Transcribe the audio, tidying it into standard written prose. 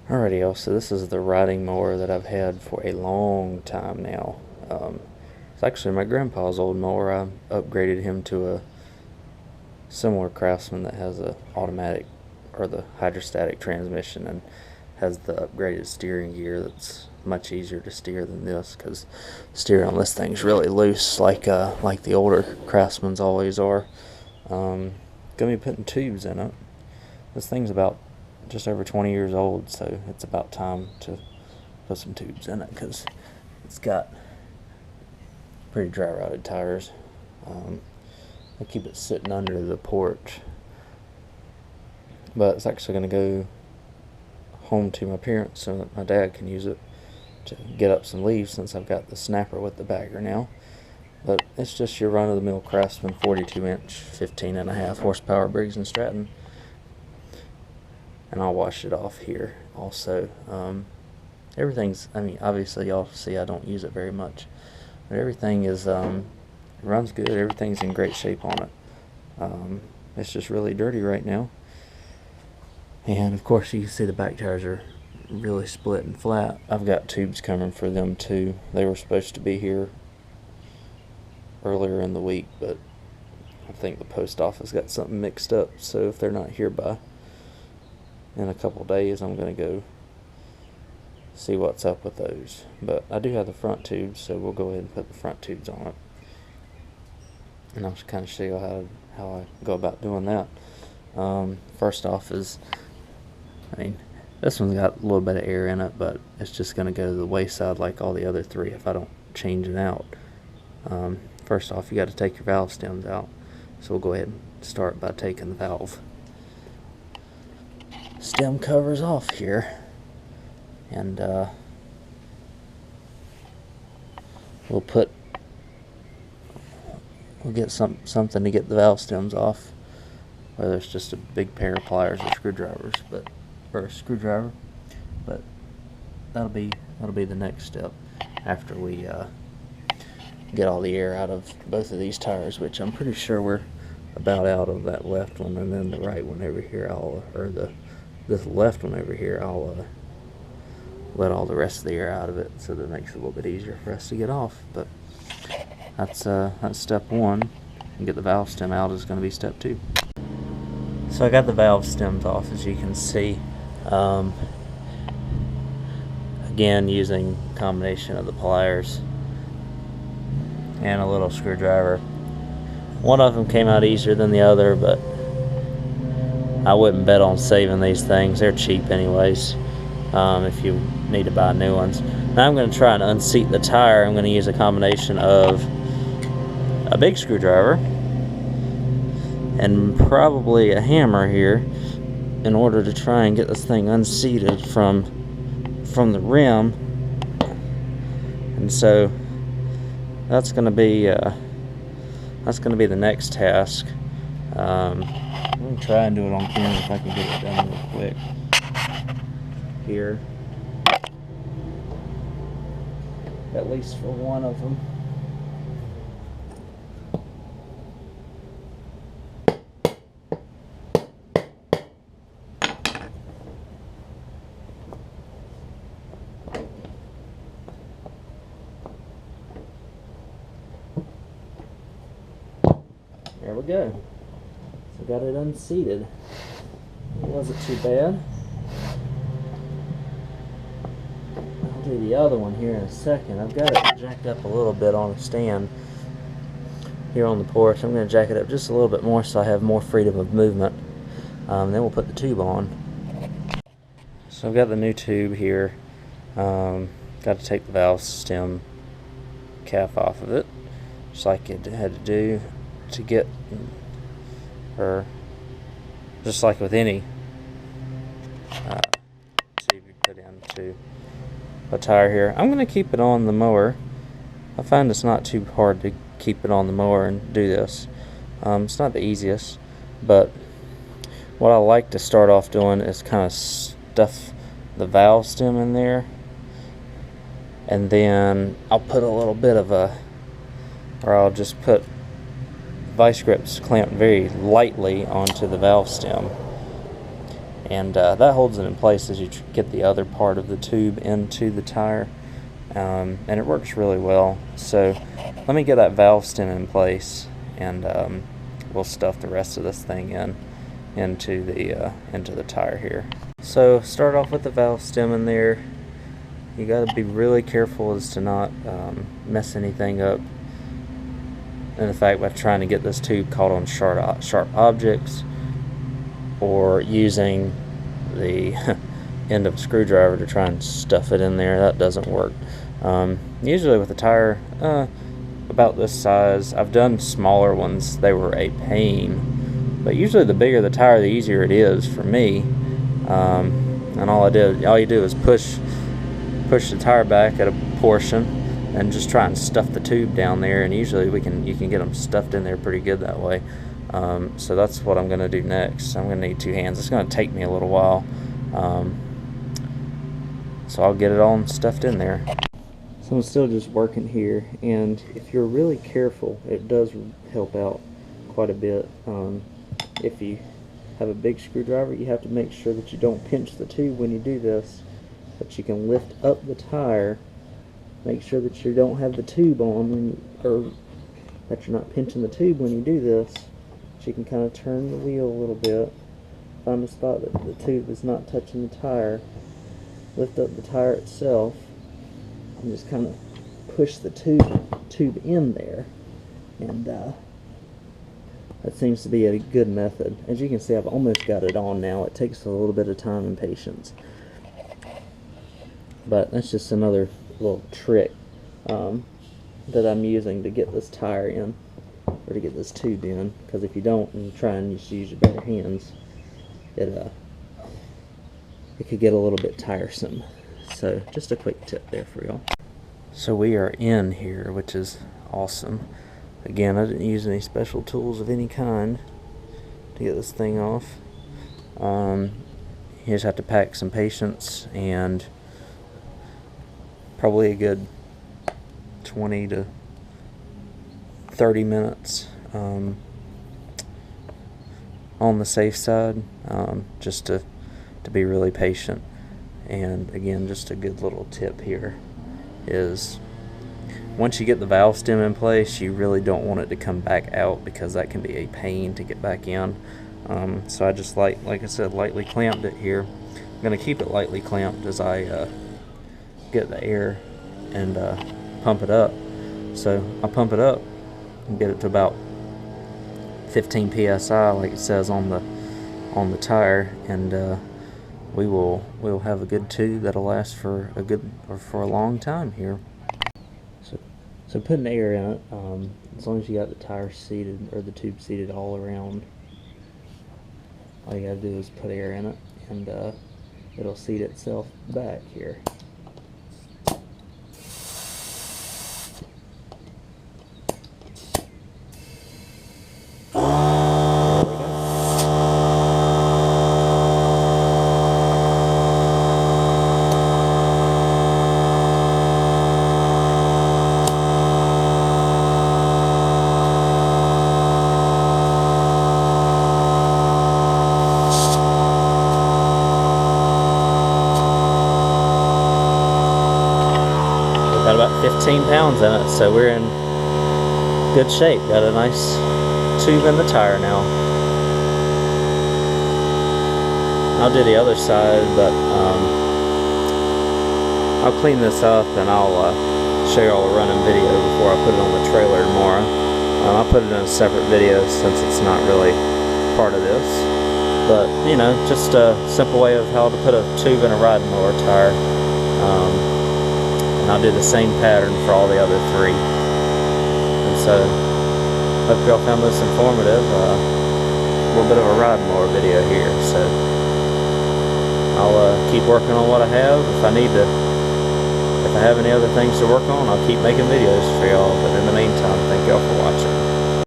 Alrighty, y'all, so this is the riding mower that I've had for a long time now. It's actually my grandpa's old mower. I upgraded him to a similar Craftsman that has a automatic or the hydrostatic transmission and has the upgraded steering gear that's much easier to steer than this, because steering on this thing's really loose like the older Craftsmans always are. Gonna be putting tubes in it. This thing's about just over 20 years old, so it's about time to put some tubes in it because it's got pretty dry rotted tires. I keep it sitting under the porch, but it's actually going to go home to my parents so that my dad can use it to get up some leaves, since I've got the snapper with the bagger now. But it's just your run-of-the-mill Craftsman 42-inch 15.5 horsepower Briggs & Stratton. And I'll wash it off here also. Everything's, I mean, obviously y'all see I don't use it very much, but everything is, runs good. Everything's in great shape on it. It's just really dirty right now. And of course you can see the back tires are really split and flat. I've got tubes coming for them too. They were supposed to be here earlier in the week, but I think the post office got something mixed up, so if they're not here by in a couple days, I'm going to go see what's up with those. But I do have the front tubes, so we'll go ahead and put the front tubes on it. And I'll just kind of show you how I go about doing that. First off is, I mean, this one's got a little bit of air in it, but it's just going to go to the wayside like all the other three if I don't change it out. First off, you got to take your valve stems out. So we'll go ahead and start by taking the valve stem covers off here, and we'll get something to get the valve stems off, whether it's just a big pair of pliers or screwdrivers, or a screwdriver. But that'll be the next step after we get all the air out of both of these tires, which I'm pretty sure we're about out of that left one, and then the right one over here, this left one over here, I'll let all the rest of the air out of it, so that it makes it a little bit easier for us to get off. But that's step one. And get the valve stem out is going to be step two. So I got the valve stems off, as you can see. Again, using a combination of the pliers and a little screwdriver. One of them came out easier than the other, but I wouldn't bet on saving these things. They're cheap anyways, if you need to buy new ones. Now I'm going to try and unseat the tire. I'm going to use a combination of a big screwdriver and probably a hammer here in order to try and get this thing unseated from the rim. And so that's going to be the next task. I'm going to try and do it on camera if I can get it done real quick. Here. At least for one of them. There we go. So got it unseated. It wasn't too bad. I'll do the other one here in a second. I've got it jacked up a little bit on a stand here on the porch. I'm going to jack it up just a little bit more so I have more freedom of movement. Then we'll put the tube on. So I've got the new tube here. Got to take the valve stem cap off of it, just like it had to do to get, or just like with any tube you put into a tire here. I'm going to keep it on the mower. I find it's not too hard to keep it on the mower and do this. It's not the easiest, but what I like to start off doing is kind of stuff the valve stem in there, and then I'll put a little bit of I'll just put vice grips clamped very lightly onto the valve stem, and that holds it in place as you get the other part of the tube into the tire, and it works really well. So let me get that valve stem in place, and we'll stuff the rest of this thing into the tire here. So start off with the valve stem in there. You got to be really careful as to not mess anything up. In fact, by trying to get this tube caught on sharp objects, or using the end of a screwdriver to try and stuff it in there, that doesn't work. Usually with a tire about this size, I've done smaller ones, they were a pain, but usually the bigger the tire, the easier it is for me. And all you do is push the tire back at a portion and just try and stuff the tube down there, and usually you can get them stuffed in there pretty good that way. So that's what I'm going to do next. I'm going to need 2 hands. It's going to take me a little while, so I'll get it all stuffed in there. So I'm still just working here, and if you're really careful, it does help out quite a bit. If you have a big screwdriver, you have to make sure that you don't pinch the tube when you do this, but you can lift up the tire. Make sure that you don't have the tube on or that you're not pinching the tube when you do this. So you can kind of turn the wheel a little bit, find a spot that the tube is not touching the tire, lift up the tire itself, and just kind of push the tube in there, and that seems to be a good method. As you can see, I've almost got it on now. It takes a little bit of time and patience, but that's just another little trick that I'm using to get this tire in, or to get this tube in, because if you don't and you try and just use your bare hands, it could get a little bit tiresome. So just a quick tip there for y'all. So we are in here, which is awesome. Again, I didn't use any special tools of any kind to get this thing off. You just have to pack some patience and probably a good 20 to 30 minutes on the safe side, just to be really patient. And again, just a good little tip here is, once you get the valve stem in place, you really don't want it to come back out, because that can be a pain to get back in. So I just like I said, lightly clamped it here. I'm going to keep it lightly clamped as I get the air and pump it up. So I'll pump it up and get it to about 15 psi, like it says on the tire, and we'll have a good tube that'll last for a long time here. So putting air in it, as long as you got the tire seated, or the tube seated all around, all you gotta do is put air in it, and it'll seat itself back here. Got about 15 pounds in it, so we're in good shape. Got a nice tube in the tire now. I'll do the other side, but I'll clean this up and I'll show you all a running video before I put it on the trailer tomorrow. I'll put it in a separate video since it's not really part of this, but you know, just a simple way of how to put a tube in a riding mower tire. And I'll do the same pattern for all the other 3. And so, hope y'all found this informative. A little bit of a ride mower video here. So, I'll keep working on what I have. If I have any other things to work on, I'll keep making videos for y'all. But in the meantime, thank y'all for watching.